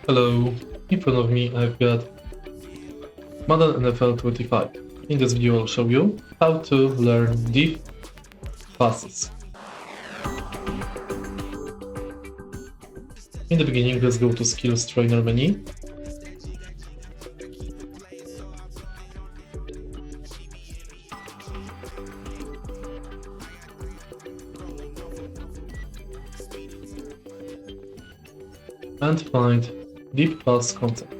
Hello, in front of me I've got Madden NFL 25. In this video I'll show you how to learn deep passes. In the beginning, let's go to Skills Trainer menu. And find Deep Pass concept.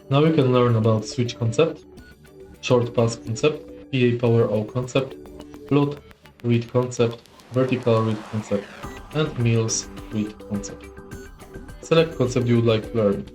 Now you can learn about switch concept, short pass concept, PA power O concept, float read concept, vertical read concept, and mills read concept. Select concept you would like to learn.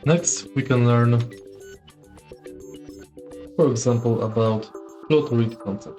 Next, we can learn, for example, about float read concept.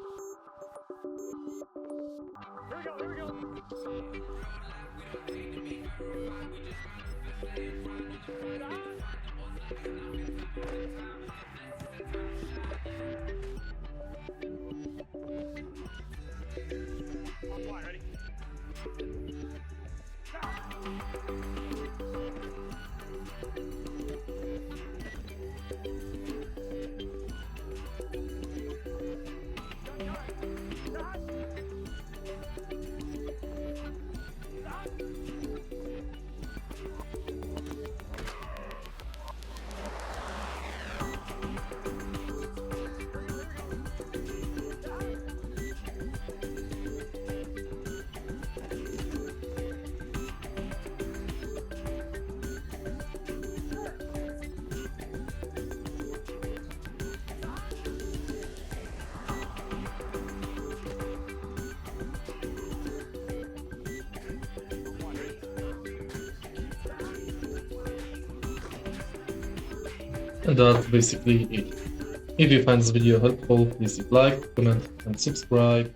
And that's basically it. If you find this video helpful, please leave like, comment and subscribe.